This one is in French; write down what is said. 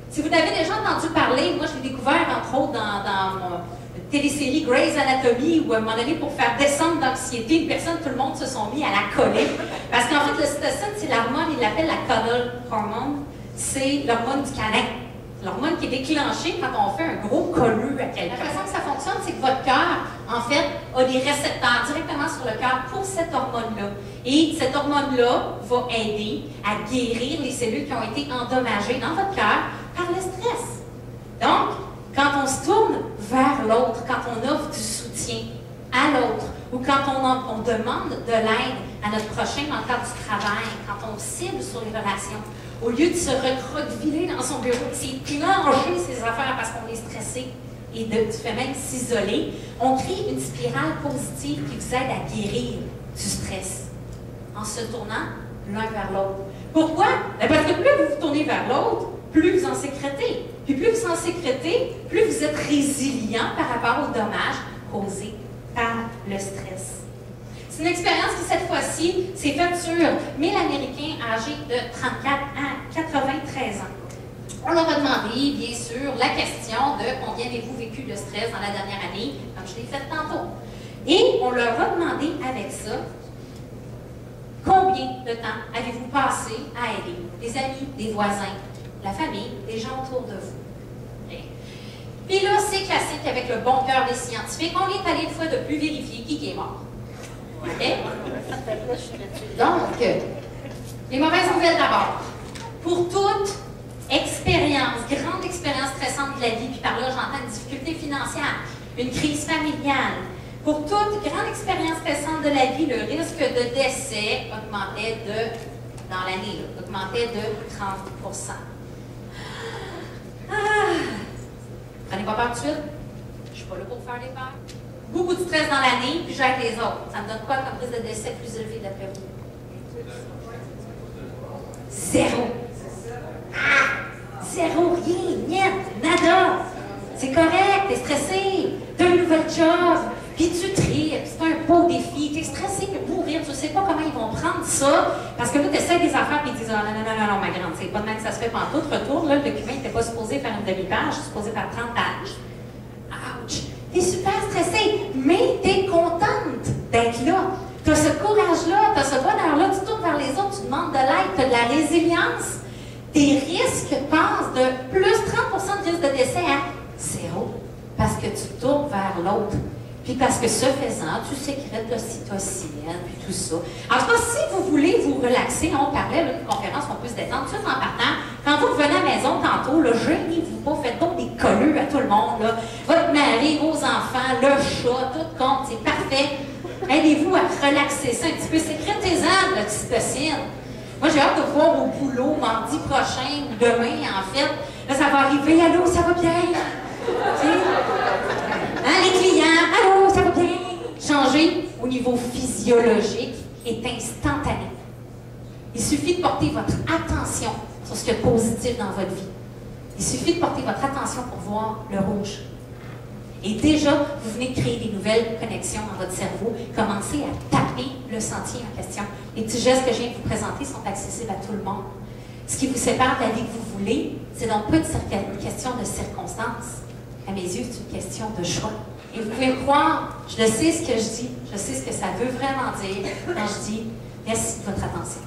Si vous avez déjà entendu parler, moi je l'ai découvert entre autres dans mon télésérie Grey's Anatomy, où à un moment donné, pour faire descendre d'anxiété, une personne, tout le monde se sont mis à la coller. Parce qu'en fait, l'ocytocine, c'est l'hormone, il l'appelle la cuddle hormone, c'est l'hormone du câlin. L'hormone qui est déclenchée quand on fait un gros collu à quelqu'un. La façon que ça fonctionne, c'est que votre cœur, en fait, a des récepteurs directement sur le cœur pour cette hormone-là. Et cette hormone-là va aider à guérir les cellules qui ont été endommagées dans votre cœur par le stress. Donc, quand on se tourne vers l'autre, quand on offre du soutien à l'autre, ou quand on demande de l'aide à notre prochain dans le cadre du travail, quand on cible sur les relations, au lieu de se recroqueviller dans son bureau, c'est plonger ses affaires parce qu'on est stressé et du fait même s'isoler, on crée une spirale positive qui vous aide à guérir du stress en se tournant l'un vers l'autre. Pourquoi? Parce que plus vous vous tournez vers l'autre, plus vous en sécrétez. Puis plus vous en sécrétez, plus vous êtes résilient par rapport aux dommages causés par le stress. C'est une expérience qui, cette fois-ci, s'est faite sur 1000 Américains âgés de 34 à 93 ans. On leur a demandé, bien sûr, la question de combien avez-vous vécu de stress dans la dernière année, comme je l'ai fait tantôt. Et on leur a demandé avec ça, combien de temps avez-vous passé à aider des amis, des voisins, la famille, les gens autour de vous. Okay. Puis là, c'est classique avec le bon cœur des scientifiques. On est allé une fois de plus vérifier qui est mort. Okay. Donc, les mauvaises nouvelles d'abord. Pour toute expérience, grande expérience stressante de la vie, puis par là, j'entends une difficulté financière, une crise familiale. Pour toute grande expérience stressante de la vie, le risque de décès augmentait dans l'année, augmentait de 30%. Prenez pas peur tout de suite. Je suis pas là pour faire des peurs. Beaucoup de stress dans l'année, puis j'aide les autres. Ça me donne quoi comme risque de décès plus élevé d'après vous? Zéro. Zéro, rien, niet, nada. C'est correct, t'es stressé, t'as un nouvel job, puis tu tripes, c'est un beau défi, t'es stressé de mourir, tu sais pas comment ils vont prendre ça, parce que là, t'essaies des affaires, puis ils disent « Ah non, non, non, non, ma grande, c'est pas de même que ça se fait pantoute, retourne, là, le document n'était pas supposé faire une demi-page, c'est supposé faire 30 pages. » Ouch! T'es super stressé, mais t'es contente d'être là. T'as ce courage-là, t'as ce bonheur-là, tu tournes vers les autres, tu demandes de l'aide, t'as de la résilience. Tes risques passent de plus 30% de risque de décès à zéro, parce que tu tournes vers l'autre. Puis parce que ce faisant, tu sécrètes l'ocytocine, puis tout ça. En tout cas, si vous voulez vous relaxer, on parlait d'une conférence, on peut se détendre tout de suite en partant. Quand vous revenez à la maison tantôt, gênez-vous pas, faites donc des colleux à tout le monde. Là. Votre mari, vos enfants, le chat, tout compte, c'est parfait. Aidez-vous à relaxer ça un petit peu. Sécrétez-en de l'ocytocine. Moi, j'ai hâte de voir au boulot mardi prochain ou demain, en fait. Là, ça va arriver. Allô, ça va bien? Hein, les clients, allô, ça va bien? Changer au niveau physiologique est instantané. Il suffit de porter votre attention sur ce qui est positif dans votre vie. Il suffit de porter votre attention pour voir le rouge. Et déjà, vous venez de créer des nouvelles connexions dans votre cerveau. Commencez à taper le sentier en question. Les petits gestes que je viens de vous présenter sont accessibles à tout le monde. Ce qui vous sépare de la vie que vous voulez, c'est donc pas une question de circonstance. À mes yeux, c'est une question de choix. Et vous pouvez me croire, je sais ce que je dis, je sais ce que ça veut vraiment dire quand je dis « merci de votre attention ».